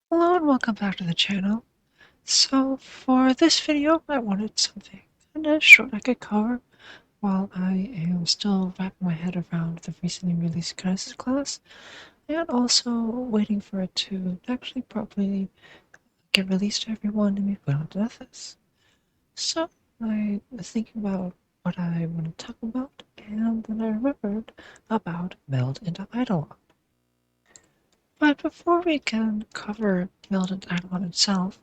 Hello and welcome back to the channel. So for this video I wanted something kinda short I could cover while I am still wrapping my head around the recently released Kinesis class and also waiting for it to actually properly get released to everyone and be put onto Ethos. So I was thinking about what I want to talk about and then I remembered about Meld Into Eidolon. But before we can cover Meld Into Eidolon itself,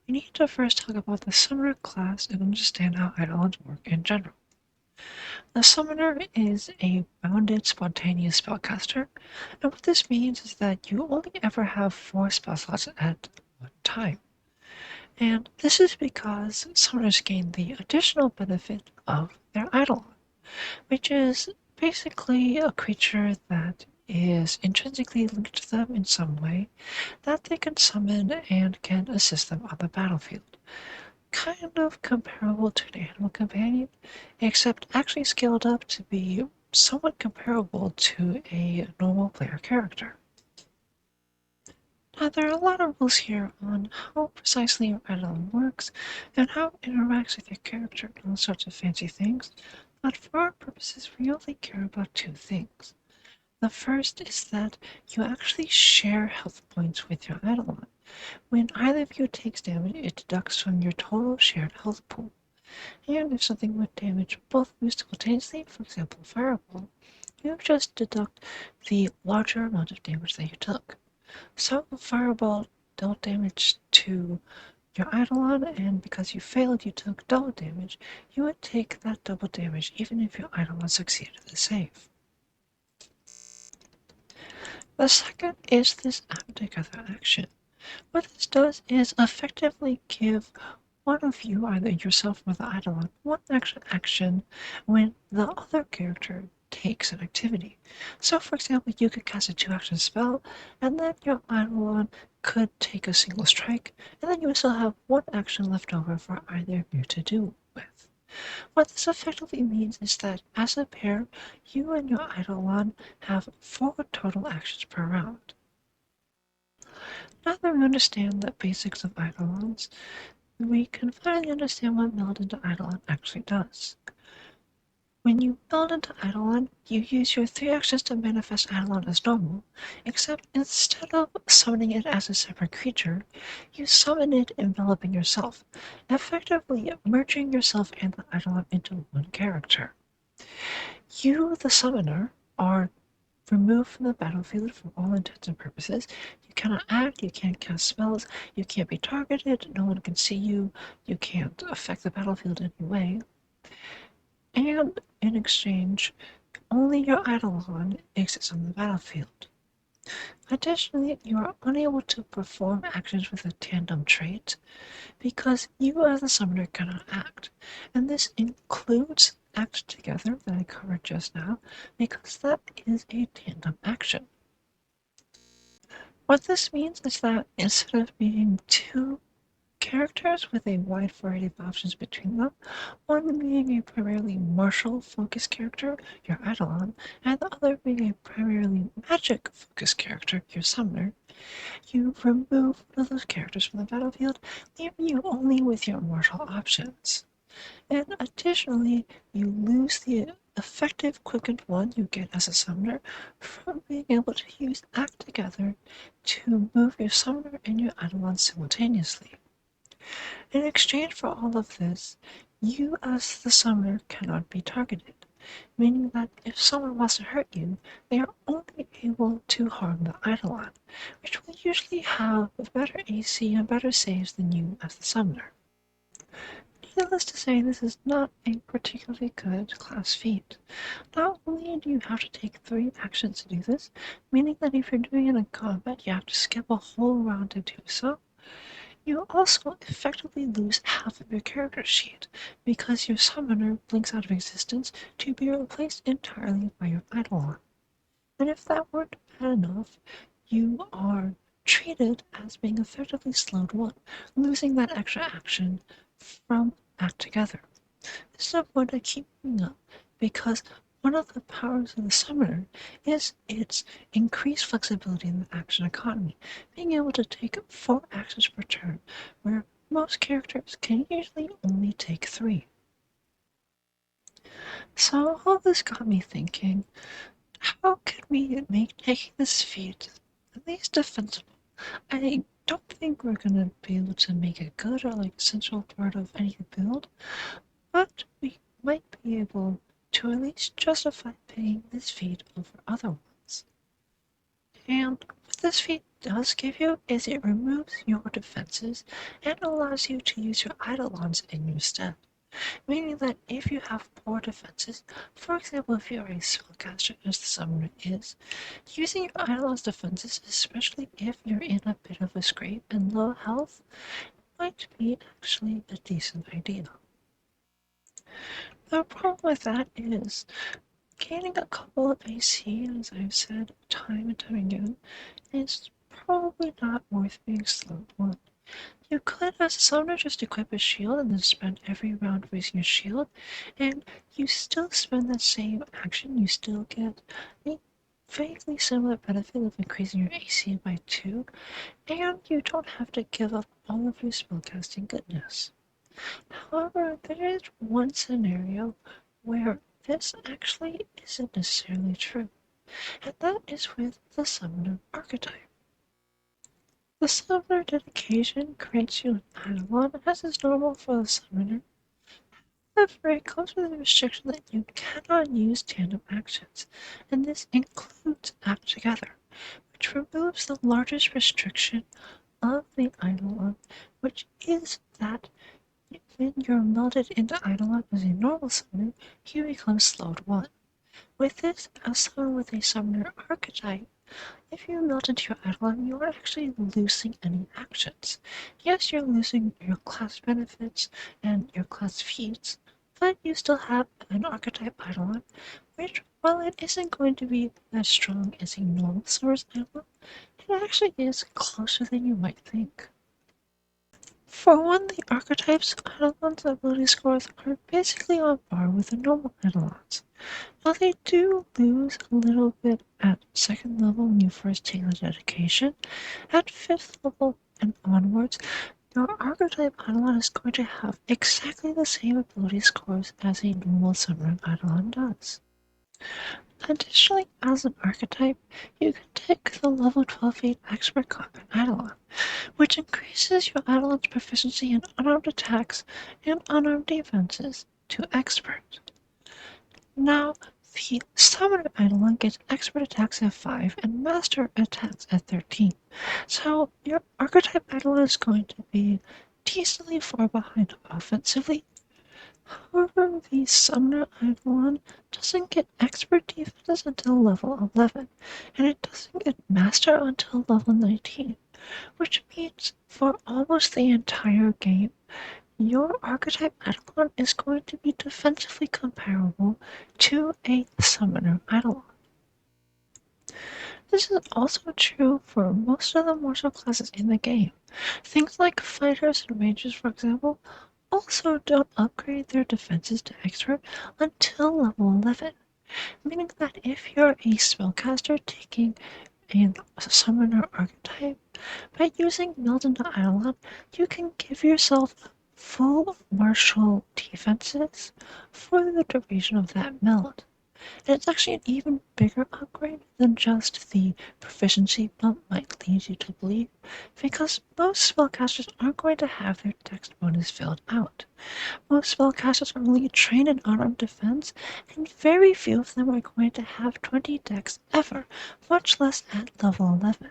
we need to first talk about the Summoner class and understand how Eidolons work in general. The Summoner is a bounded, spontaneous spellcaster, and what this means is that you only ever have 4 spell slots at one time. And this is because Summoners gain the additional benefit of their Eidolon, which is basically a creature that is intrinsically linked to them in some way that they can summon and can assist them on the battlefield. Kind of comparable to an animal companion, except actually scaled up to be somewhat comparable to a normal player character. Now, there are a lot of rules here on how precisely your Eidolon works and how it interacts with your character and all sorts of fancy things, but for our purposes, we only care about 2 things. The first is that you actually share health points with your Eidolon. When either of you takes damage, it deducts from your total shared health pool. And if something would damage both of you simultaneously, for example, Fireball, you just deduct the larger amount of damage that you took. So Fireball dealt damage to your Eidolon, and because you failed, you took double damage. You would take that double damage even if your Eidolon succeeded the save. The second is this act together action. What this does is effectively give one of you, either yourself or the Eidolon, one extra action when the other character takes an activity. So, for example, you could cast a 2-action spell, and then your Eidolon could take a single strike, and then you would still have one action left over for either of you to do with. What this effectively means is that as a pair, you and your Eidolon have 4 total actions per round. Now that we understand the basics of Eidolons, we can finally understand what Meld Into Eidolon actually does. When you Meld into Eidolon, you use your 3 actions to manifest Eidolon as normal, except instead of summoning it as a separate creature, you summon it enveloping yourself, effectively merging yourself and the Eidolon into one character. You, the summoner, are removed from the battlefield for all intents and purposes. You cannot act, you can't cast spells, you can't be targeted, no one can see you, you can't affect the battlefield in any way. And in exchange, only your Eidolon exists on the battlefield. Additionally, you are unable to perform actions with a tandem trait because you as the summoner cannot act, and this includes Act Together that I covered just now, because that is a tandem action. What this means is that instead of being 2 characters with a wide variety of options between them, one being a primarily martial focused character, your Eidolon, and the other being a primarily magic focused character, your summoner, you remove one of those characters from the battlefield, leaving you only with your martial options. And additionally, you lose the effective quickened one you get as a summoner from being able to use Act Together to move your summoner and your Eidolon simultaneously. In exchange for all of this, you as the summoner cannot be targeted, meaning that if someone wants to hurt you, they are only able to harm the Eidolon, which will usually have a better AC and better saves than you as the summoner. Needless to say, this is not a particularly good class feat. Not only do you have to take 3 actions to do this, meaning that if you're doing it in combat you have to skip a whole round to do so, you also effectively lose half of your character sheet, because your summoner blinks out of existence to be replaced entirely by your Eidolon. And if that weren't bad enough, you are treated as being effectively slowed 1, losing that extra action from Act Together. This is a point I keep bringing up, because one of the powers of the summoner is its increased flexibility in the action economy, being able to take 4 actions per turn, where most characters can usually only take 3. So all this got me thinking, how can we make taking this feat at least defensible? I don't think we're gonna be able to make it good or like essential part of any build, but we might be able to at least justify paying this feat over other ones. And what this feat does give you is it removes your defenses and allows you to use your Eidolons in your stead. Meaning that if you have poor defenses, for example if you are a spellcaster as the summoner is, using your Eidolon's defenses, especially if you're in a bit of a scrape and low health, might be actually a decent idea. The problem with that is gaining a couple of AC, as I've said time and time again, is probably not worth being slowed on. You could, as a summoner, just equip a shield and then spend every round raising a shield, and you still spend that same action, you still get a vaguely similar benefit of increasing your AC by 2, and you don't have to give up all of your spellcasting goodness. However, there is one scenario where this actually isn't necessarily true, and that is with the summoner archetype. The summoner dedication grants you an Eidolon, as is normal for the summoner. However, it comes with a restriction that you cannot use tandem actions, and this includes act together, which removes the largest restriction of the Eidolon, which is that when you're melded into Eidolon as a normal summoner, you become slowed 1. With this, as someone with a summoner archetype, if you melt into your Eidolon, you aren't actually losing any actions. Yes, you're losing your class benefits and your class feats, but you still have an archetype Eidolon, which, while it isn't going to be as strong as a normal summoner's Eidolon, it actually is closer than you might think. For one, the archetypes Eidolon's ability scores are basically on par with the normal Eidolons. Now they do lose a little bit at 2nd level when you first take the dedication. At 5th level and onwards, your archetype Eidolon is going to have exactly the same ability scores as a normal summoner Eidolon does. Additionally, as an archetype, you can take the level 12 expert combat Eidolon, which increases your Eidolon's proficiency in unarmed attacks and unarmed defenses to expert. Now, the summoner Eidolon gets expert attacks at 5 and master attacks at 13. So your archetype Eidolon is going to be decently far behind offensively. However, the summoner Eidolon doesn't get expert defenses until level 11, and it doesn't get master until level 19, which means for almost the entire game, your archetype Eidolon is going to be defensively comparable to a summoner Eidolon. This is also true for most of the martial classes in the game. Things like fighters and rangers, for example, also don't upgrade their defenses to expert until level 11, meaning that if you're a spellcaster taking a summoner archetype, by using Meld into Eidolon, you can give yourself full martial defenses for the duration of that meld. And it's actually an even bigger upgrade than just the proficiency bump might lead you to believe, because most spellcasters aren't going to have their dex bonus filled out. Most spellcasters are only trained in unarmed defense, and very few of them are going to have 20 dex ever, much less at level 11.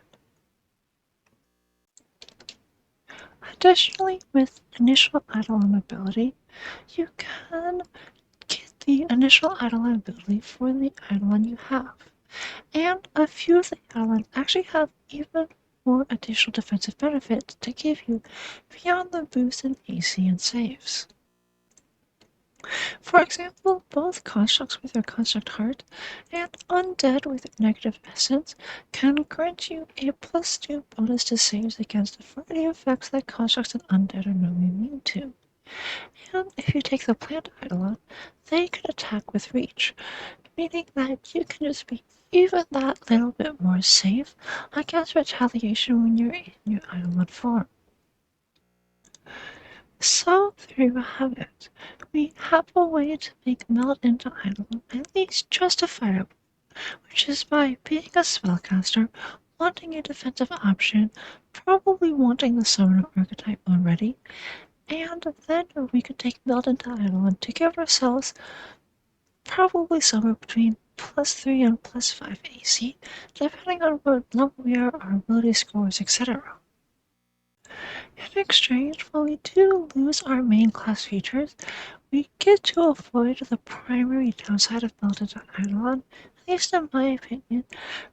Additionally, with initial Eidolon ability, you can get the initial Eidolon ability for the Eidolon you have. And a few of the Eidolons actually have even more additional defensive benefits to give you beyond the boost in AC and saves. For example, both constructs with their construct heart and undead with their negative essence can grant you a +2 bonus to saves against a variety of effects that constructs and undead are normally immune to. And if you take the plant Eidolon, they can attack with reach, meaning that you can just be even that little bit more safe against retaliation when you're in your Eidolon form. So there you have it. We have a way to make Meld Into Eidolon at least justifiable, which is by being a spellcaster, wanting a defensive option, probably wanting the summoner archetype already, and then we could take Meld Into Eidolon to give ourselves probably somewhere between +3 and +5 AC, depending on what level we are, our ability scores, etc. In exchange, while we do lose our main class features, we get to avoid the primary downside of Meld Into Eidolon, at least in my opinion,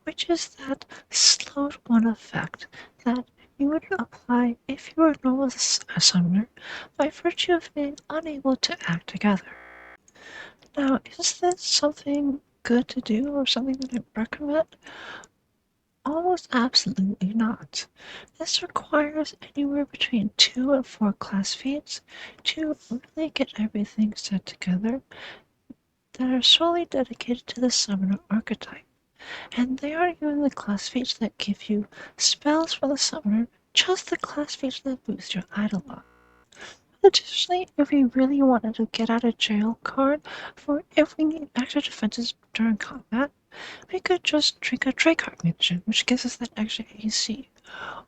which is that slowed one effect that you would apply if you were normal as a summoner by virtue of being unable to act together. Now, is this something good to do or something that I recommend? Almost absolutely not. This requires anywhere between 2 and 4 class feats to really get everything set together that are solely dedicated to the summoner archetype. And they aren't even the class feats that give you spells for the summoner, just the class feats that boost your Eidolon. Additionally, if we really wanted to get out of jail card for if we need extra defenses during combat, we could just drink a Drakeheart mission, which gives us that extra AC.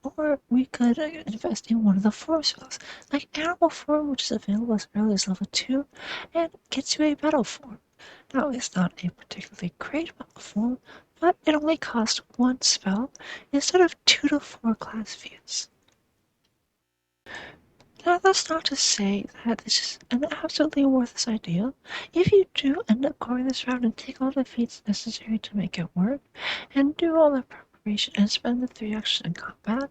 Or we could invest in one of the form spells, like Animal Form, which is available as early as level 2, and gets you a Battle Form. Now, it's not a particularly great Battle Form, but it only costs 1 spell instead of 2 to 4 class feats. Now, that's not to say that this is an absolutely worthless idea. If you do end up going this route and take all the feats necessary to make it work, and do all the preparation and spend the 3 extras in combat,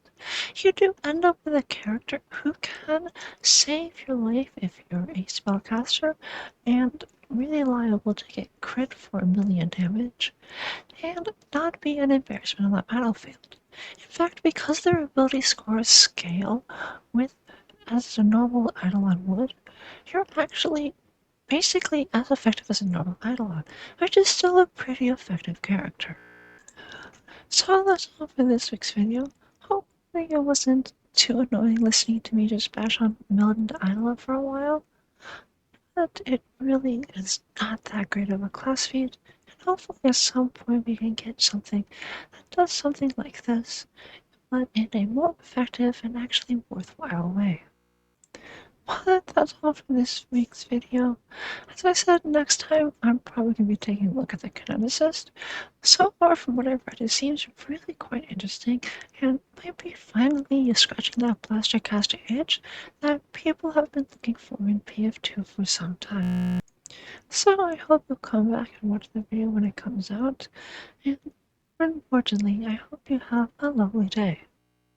you do end up with a character who can save your life if you're a spellcaster, and really liable to get crit for 1,000,000 damage, and not be an embarrassment on the battlefield. In fact, because their ability scores scale with as a normal Eidolon would, you're actually basically as effective as a normal Eidolon, which is still a pretty effective character. So that's all for this week's video. Hopefully it wasn't too annoying listening to me just bash on Meld Into Eidolon for a while, but it really is not that great of a class feat, and hopefully at some point we can get something that does something like this, but in a more effective and actually worthwhile way. But that's all for this week's video. As I said, next time I'm probably going to be taking a look at the Kineticist. So far from what I've read, it seems really quite interesting and might be finally scratching that blaster caster itch that people have been looking for in PF2 for some time. So I hope you'll come back and watch the video when it comes out, and more importantly, I hope you have a lovely day.